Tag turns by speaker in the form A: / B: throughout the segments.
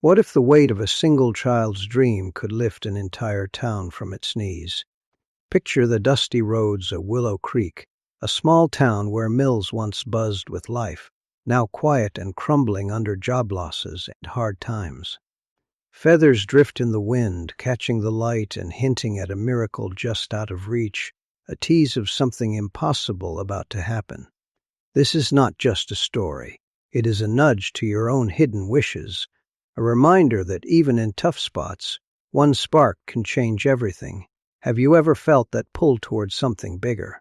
A: What if the weight of a single child's dream could lift an entire town from its knees? Picture the dusty roads of Willow Creek, a small town where mills once buzzed with life, now quiet and crumbling under job losses and hard times. Feathers drift in the wind, catching the light and hinting at a miracle just out of reach, a tease of something impossible about to happen. This is not just a story. It is a nudge to your own hidden wishes, a reminder that even in tough spots, one spark can change everything. Have you ever felt that pull towards something bigger?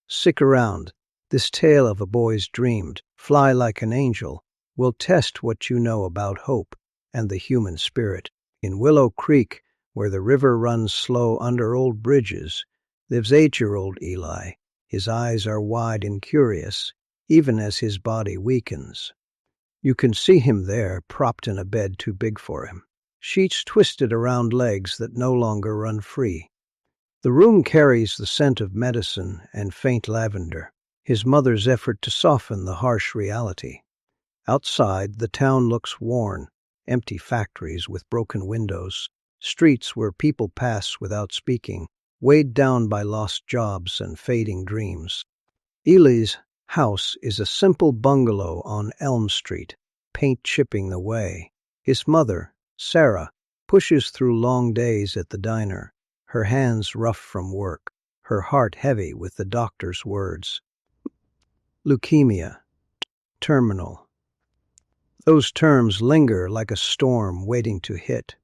A: Stick around. This tale of a boy's dreamed, fly like an angel, will test what you know about hope and the human spirit. In Willow Creek, where the river runs slow under old bridges, lives 8-year-old Eli. His eyes are wide and curious, even as his body weakens. You can see him there, propped in a bed too big for him, sheets twisted around legs that no longer run free. The room carries the scent of medicine and faint lavender, his mother's effort to soften the harsh reality. Outside, the town looks worn, empty factories with broken windows, streets where people pass without speaking, weighed down by lost jobs and fading dreams. Eli's house is a simple bungalow on Elm Street, paint chipping the way. His mother, Sarah, pushes through long days at the diner, her hands rough from work, her heart heavy with the doctor's words. Leukemia. Terminal. Those terms linger like a storm waiting to hit.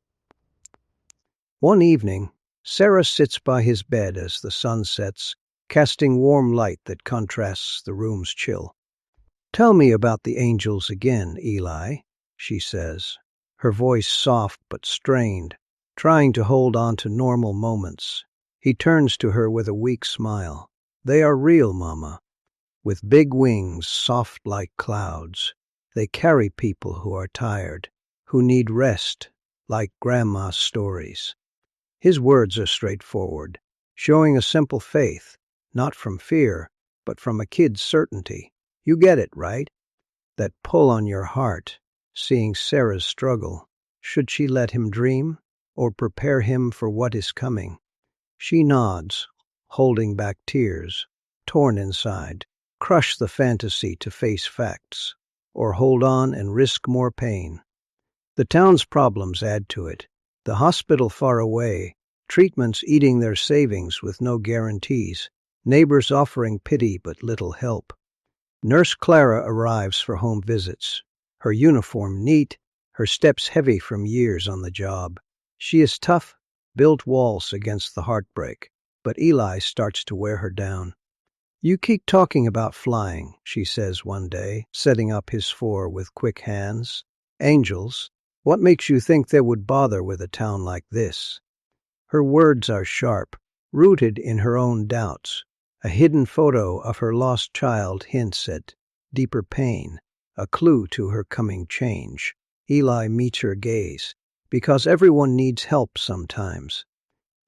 A: One evening, Sarah sits by his bed as the sun sets, casting warm light that contrasts the room's chill. "Tell me about the angels again, Eli," she says, her voice soft but strained, trying to hold on to normal moments. He turns to her with a weak smile. "They are real, Mama. With big wings, soft like clouds. They carry people who are tired, who need rest, like Grandma's stories." His words are straightforward, showing a simple faith, not from fear, but from a kid's certainty. You get it, right? That pull on your heart, seeing Sarah's struggle. Should she let him dream, or prepare him for what is coming? She nods, holding back tears, torn inside. Crush the fantasy to face facts, or hold on and risk more pain. The town's problems add to it. The hospital far away, treatments eating their savings with no guarantees, neighbors offering pity but little help. Nurse Clara arrives for home visits, her uniform neat, her steps heavy from years on the job. She is tough, built walls against the heartbreak, but Eli starts to wear her down. "You keep talking about flying," she says one day, setting up his four with quick hands. "Angels? What makes you think they would bother with a town like this?" Her words are sharp, rooted in her own doubts. A hidden photo of her lost child hints at deeper pain, a clue to her coming change. Eli meets her gaze, because everyone needs help sometimes.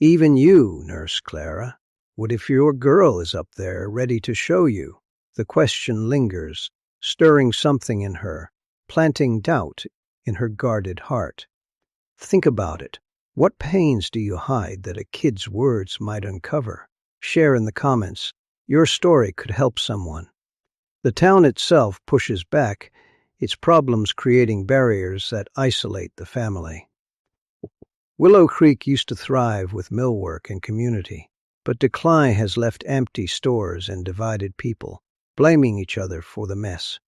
A: "Even you, Nurse Clara. What if your girl is up there, ready to show you?" The question lingers, stirring something in her, planting doubt in her guarded heart. Think about it. What pains do you hide that a kid's words might uncover? Share in the comments. Your story could help someone. The town itself pushes back, its problems creating barriers that isolate the family. Willow Creek used to thrive with millwork and community, but decline has left empty stores and divided people, blaming each other for the mess.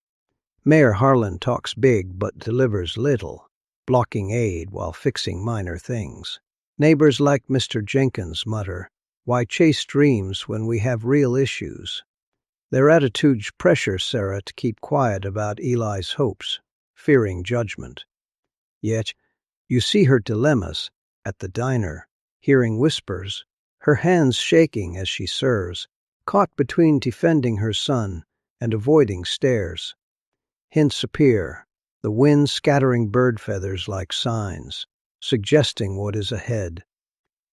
A: Mayor Harlan talks big but delivers little, blocking aid while fixing minor things. Neighbors like Mr. Jenkins mutter, "Why chase dreams when we have real issues?" Their attitudes pressure Sarah to keep quiet about Eli's hopes, fearing judgment. Yet, you see her dilemmas at the diner, hearing whispers, her hands shaking as she serves, caught between defending her son and avoiding stares. Hints appear, the wind scattering bird feathers like signs, suggesting what is ahead.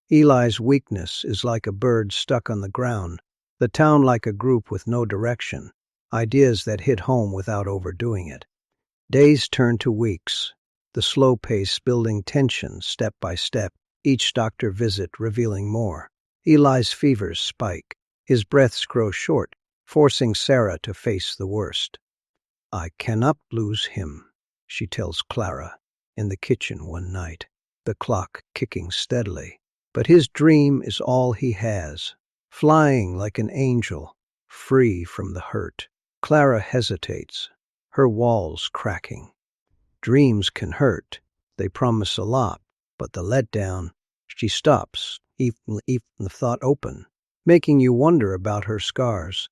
A: Eli's weakness is like a bird stuck on the ground, the town like a group with no direction, ideas that hit home without overdoing it. Days turn to weeks. the slow pace building tension step by step, each doctor visit revealing more. Eli's fevers spike. His breaths grow short, forcing Sarah to face the worst. "I cannot lose him," she tells Clara in the kitchen one night, the clock kicking steadily. But his dream is all he has, flying like an angel, free from the hurt. Clara hesitates, her walls cracking. Dreams can hurt. They promise a lot, but the letdown. She stops, even the thought open, making you wonder about her scars.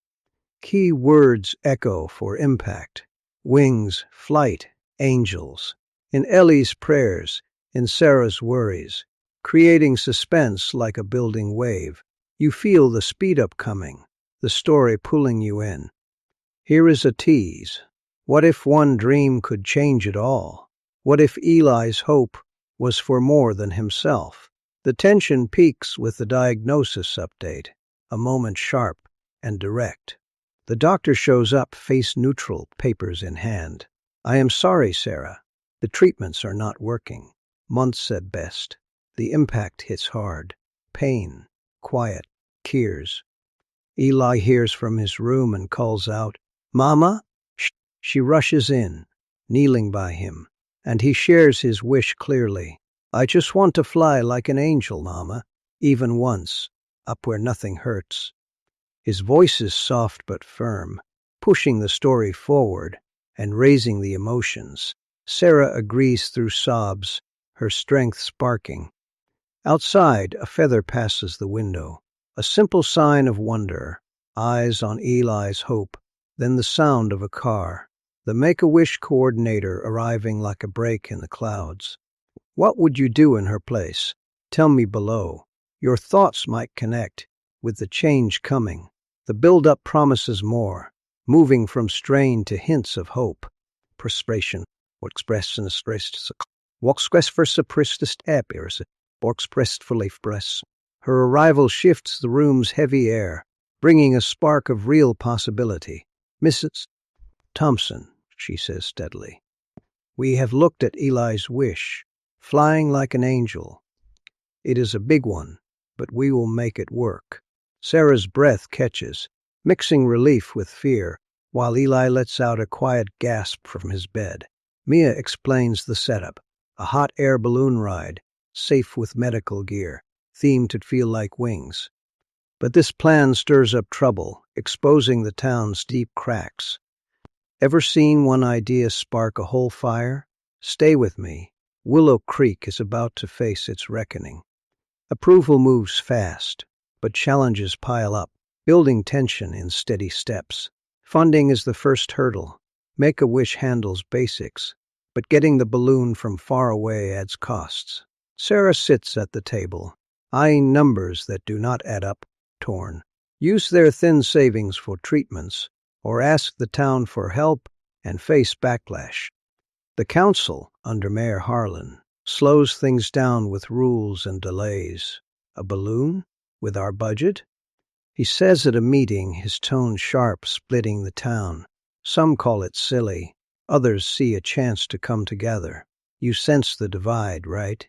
A: Key words echo for impact. Wings, flight, angels. In Ellie's prayers, in Sarah's worries, creating suspense like a building wave. You feel the speed up coming, the story pulling you in. Here is a tease. What if one dream could change it all? What if Eli's hope was for more than himself? The tension peaks with the diagnosis update, a moment sharp and direct. The doctor shows up, face neutral, papers in hand. "I am sorry, Sarah. The treatments are not working. Months at best." The impact hits hard. Pain, quiet, tears. Eli hears from his room and calls out, "Mama?" She rushes in, kneeling by him, and he shares his wish clearly. "I just want to fly like an angel, Mama, even once, up where nothing hurts." His voice is soft but firm, pushing the story forward and raising the emotions. Sarah agrees through sobs, her strength sparking. Outside, a feather passes the window, a simple sign of wonder, eyes on Eli's hope, then the sound of a car, the Make-A-Wish coordinator arriving like a break in the clouds. What would you do in her place? Tell me below. Your thoughts might connect with the change coming. The build-up promises more, moving from strain to hints of hope. Perspiration, what expressed in a stressed, what expressed for suppressed appears, or expressed for life breaths. Her arrival shifts the room's heavy air, bringing a spark of real possibility. "Mrs. Thompson," she says steadily, "we have looked at Eli's wish, flying like an angel. It is a big one, but we will make it work." Sarah's breath catches, mixing relief with fear, while Eli lets out a quiet gasp from his bed. Mia explains the setup, a hot air balloon ride, safe with medical gear, themed to feel like wings. But this plan stirs up trouble, exposing the town's deep cracks. Ever seen one idea spark a whole fire? Stay with me. Willow Creek is about to face its reckoning. Approval moves fast, but challenges pile up, building tension in steady steps. Funding is the first hurdle. Make-A-Wish handles basics, but getting the balloon from far away adds costs. Sarah sits at the table, eyeing numbers that do not add up, torn. Use their thin savings for treatments, or ask the town for help and face backlash. The council, under Mayor Harlan, slows things down with rules and delays. A balloon? With our budget? He says at a meeting, his tone sharp, splitting the town. Some call it silly. Others see a chance to come together. You sense the divide, right?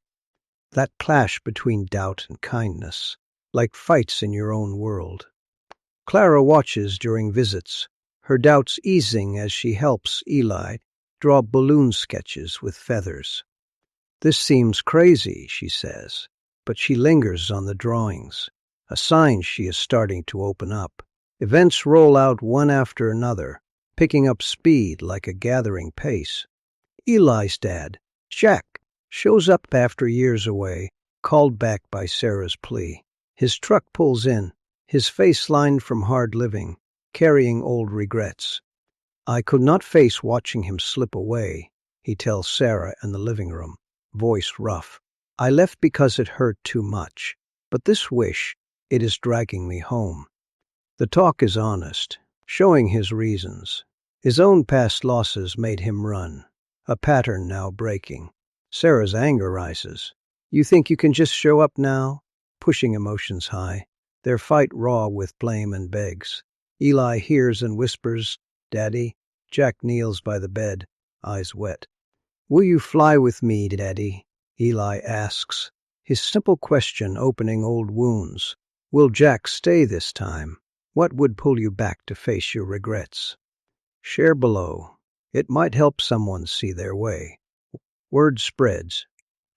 A: That clash between doubt and kindness, like fights in your own world. Clara watches during visits, her doubts easing as she helps Eli draw balloon sketches with feathers. "This seems crazy," she says, but she lingers on the drawings, a sign she is starting to open up. Events roll out one after another, picking up speed like a gathering pace. Eli's dad, Jack, shows up after years away, called back by Sarah's plea. His truck pulls in, his face lined from hard living, carrying old regrets. "I could not face watching him slip away," he tells Sarah in the living room, voice rough. "I left because it hurt too much, but this wish, it is dragging me home." The talk is honest, showing his reasons. His own past losses made him run, a pattern now breaking. Sarah's anger rises. "You think you can just show up now?" Pushing emotions high, their fight raw with blame and begs. Eli hears and whispers, "Daddy." Jack kneels by the bed, eyes wet. "Will you fly with me, Daddy?" Eli asks, his simple question opening old wounds. "Will Jack stay this time? What would pull you back to face your regrets?" Share below. It might help someone see their way. Word spreads,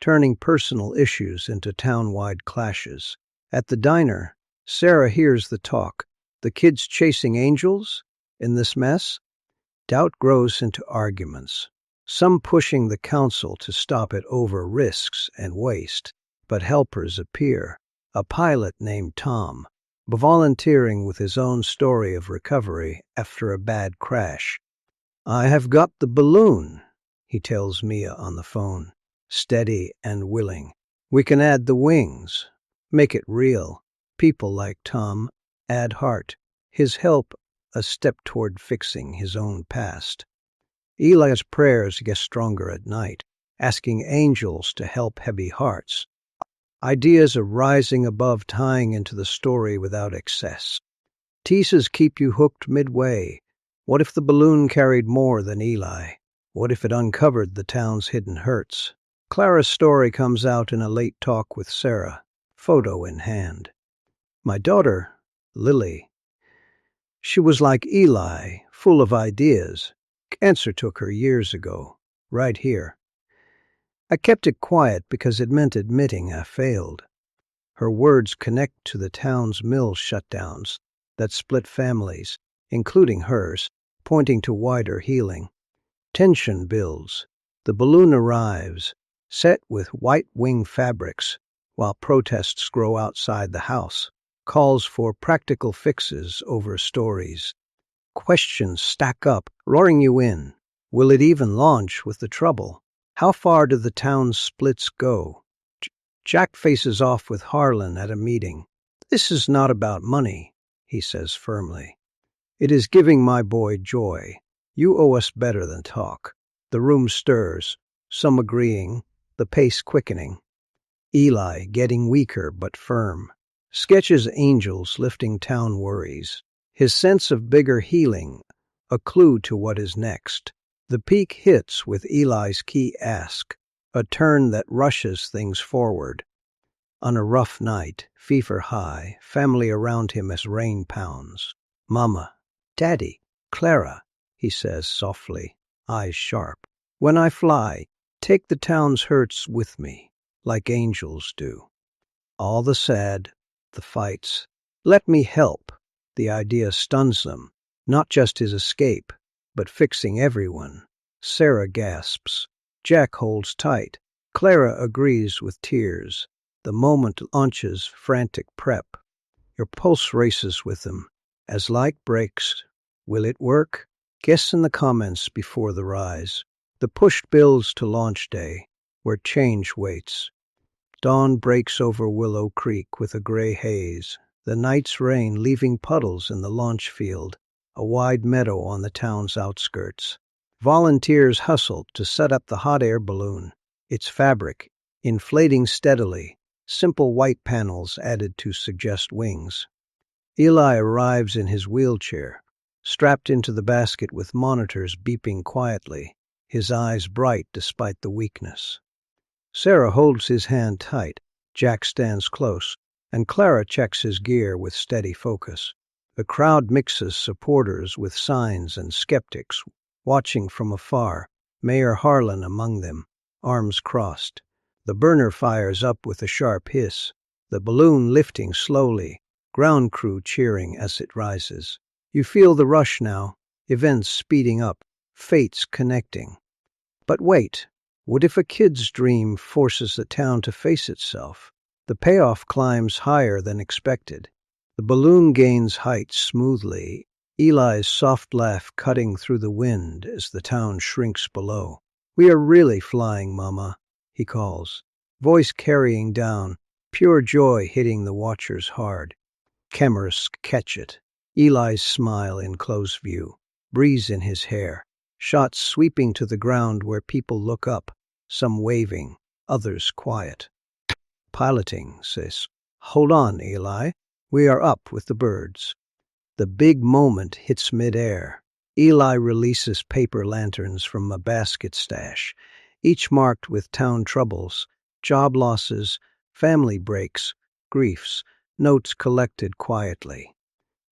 A: turning personal issues into town-wide clashes. At the diner, Sarah hears the talk. The kids chasing angels? In this mess? Doubt grows into arguments, some pushing the council to stop it over risks and waste. But helpers appear. A pilot named Tom, volunteering with his own story of recovery after a bad crash. "I have got the balloon," he tells Mia on the phone, steady and willing. "We can add the wings, make it real." People like Tom add heart. His help a step toward fixing his own past. Eli's prayers get stronger at night, asking angels to help heavy hearts. Ideas are rising above, tying into the story without excess. Teases keep you hooked midway. What if the balloon carried more than Eli? What if it uncovered the town's hidden hurts? Clara's story comes out in a late talk with Sarah, photo in hand. "My daughter, Lily, she was like Eli, full of ideas. Cancer took her years ago, right here. I kept it quiet because it meant admitting I failed." Her words connect to the town's mill shutdowns that split families, including hers, pointing to wider healing. Tension builds. The balloon arrives, set with white wing fabrics, while protests grow outside the house. Calls for practical fixes over stories. Questions stack up, luring you in. Will it even launch with the trouble? How far do the town's splits go? Jack faces off with Harlan at a meeting. "This is not about money," he says firmly. "It is giving my boy joy. You owe us better than talk." The room stirs, some agreeing, the pace quickening. Eli getting weaker but firm. Sketches angels lifting town worries. His sense of bigger healing, a clue to what is next. The peak hits with Eli's key ask, a turn that rushes things forward. On a rough night, fever high, family around him as rain pounds. "Mama, Daddy, Clara," he says softly, eyes sharp. "When I fly, take the town's hurts with me, like angels do. All the sad, the fights. Let me help." The idea stuns them, not just his escape, but fixing everyone. Sarah gasps. Jack holds tight. Clara agrees with tears. The moment launches frantic prep. Your pulse races with them. As light breaks, will it work? Guess in the comments before the rise. The push builds to launch day, where change waits. Dawn breaks over Willow Creek with a gray haze. The night's rain leaving puddles in the launch field, a wide meadow on the town's outskirts. Volunteers hustle to set up the hot air balloon, its fabric inflating steadily, simple white panels added to suggest wings. Eli arrives in his wheelchair, strapped into the basket with monitors beeping quietly, his eyes bright despite the weakness. Sarah holds his hand tight. Jack stands close, and Clara checks his gear with steady focus. The crowd mixes supporters with signs and skeptics, watching from afar, Mayor Harlan among them, arms crossed. The burner fires up with a sharp hiss, the balloon lifting slowly, ground crew cheering as it rises. You feel the rush now, events speeding up, fates connecting. But wait, what if a kid's dream forces the town to face itself? The payoff climbs higher than expected. The balloon gains height smoothly, Eli's soft laugh cutting through the wind as the town shrinks below. "We are really flying, Mama," he calls, voice carrying down, pure joy hitting the watchers hard. Cameras catch it. Eli's smile in close view, breeze in his hair, shots sweeping to the ground where people look up, some waving, others quiet. Piloting, sis. "Hold on, Eli. We are up with the birds." The big moment hits midair. Eli releases paper lanterns from a basket stash, each marked with town troubles, job losses, family breaks, griefs, notes collected quietly.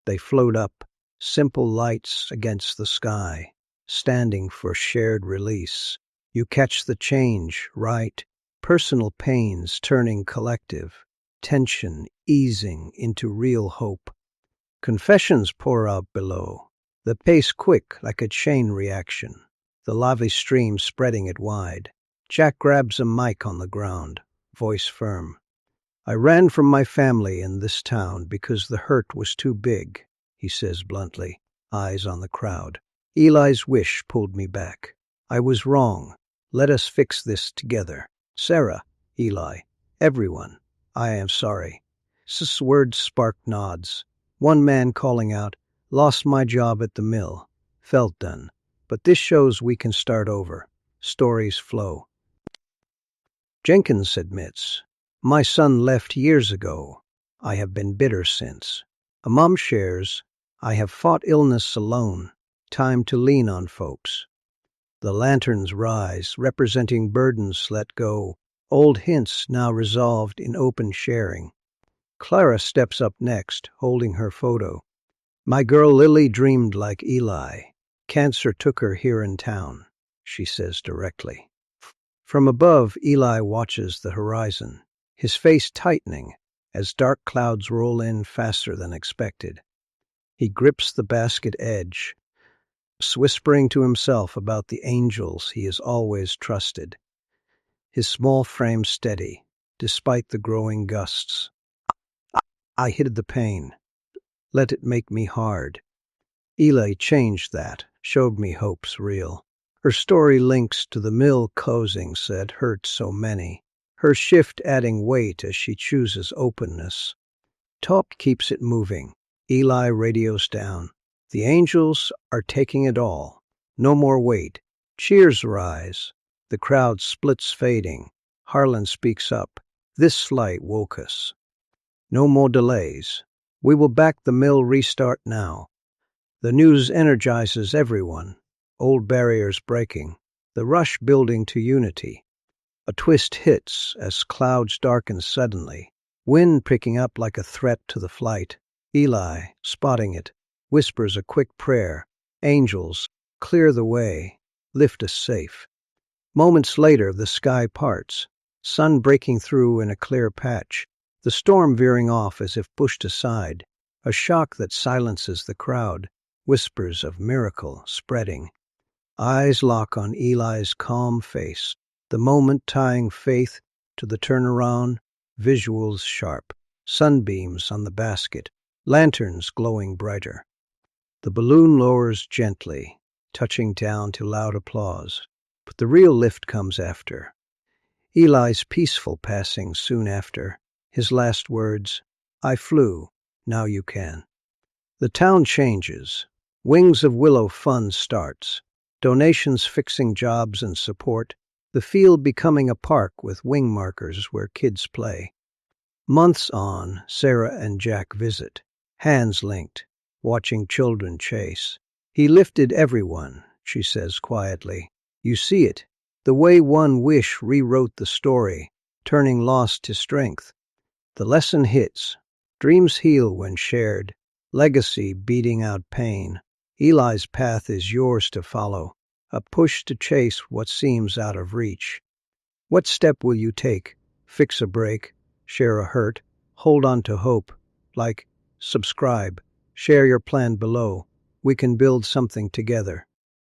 A: They float up, simple lights against the sky, standing for shared release. You catch the change, right? Personal pains turning collective, tension easing into real hope. Confessions pour out below, the pace quick like a chain reaction, the lava stream spreading it wide. Jack grabs a mic on the ground, voice firm. I ran from my family in this town because the hurt was too big, he says bluntly, eyes on the crowd. Eli's wish pulled me back. I was wrong. Let us fix this together. Sarah, Eli, everyone, I am sorry. Words sparked nods. One man calling out, lost my job at the mill. Felt done. But this shows we can start over. Stories flow. Jenkins admits, my son left years ago. I have been bitter since. A mom shares, I have fought illness alone. Time to lean on folks. The lanterns rise, representing burdens let go. Old hints now resolved in open sharing. Clara steps up next, holding her photo. My girl Lily dreamed like Eli. Cancer took her here in town, she says directly. From above, Eli watches the horizon, his face tightening as dark clouds roll in faster than expected. He grips the basket edge, whispering to himself about the angels he has always trusted. His small frame steady, despite the growing gusts. I hid the pain. Let it make me hard. Eli changed that, showed me hope's real. Her story links to the mill closing said hurt so many. Her shift adding weight as she chooses openness. Talk keeps it moving. Eli radios down. The angels are taking it all. No more wait. Cheers rise. The crowd splits fading. Harlan speaks up. This light woke us. No more delays. We will back the mill restart now. The news energizes everyone. Old barriers breaking. The rush building to unity. A twist hits as clouds darken suddenly. Wind picking up like a threat to the flight. Eli, spotting it, whispers a quick prayer. Angels, clear the way. Lift us safe. Moments later, the sky parts. Sun breaking through in a clear patch. The storm veering off as if pushed aside. A shock that silences the crowd. Whispers of miracle spreading. Eyes lock on Eli's calm face. The moment tying faith to the turnaround. Visuals sharp. Sunbeams on the basket. Lanterns glowing brighter. The balloon lowers gently, touching down to loud applause. But the real lift comes after. Eli's peaceful passing soon after. His last words, I flew, now you can. The town changes. Wings of Willow Fund starts. Donations fixing jobs and support. The field becoming a park with wing markers where kids play. Months on, Sarah and Jack visit. Hands linked, watching children chase. He lifted everyone, she says quietly. You see it. The way one wish rewrote the story, turning loss to strength. The lesson hits. Dreams heal when shared. Legacy beating out pain. Eli's path is yours to follow. A push to chase what seems out of reach. What step will you take? Fix a break? Share a hurt? Hold on to hope? Like, subscribe, share your plan below. We can build something together.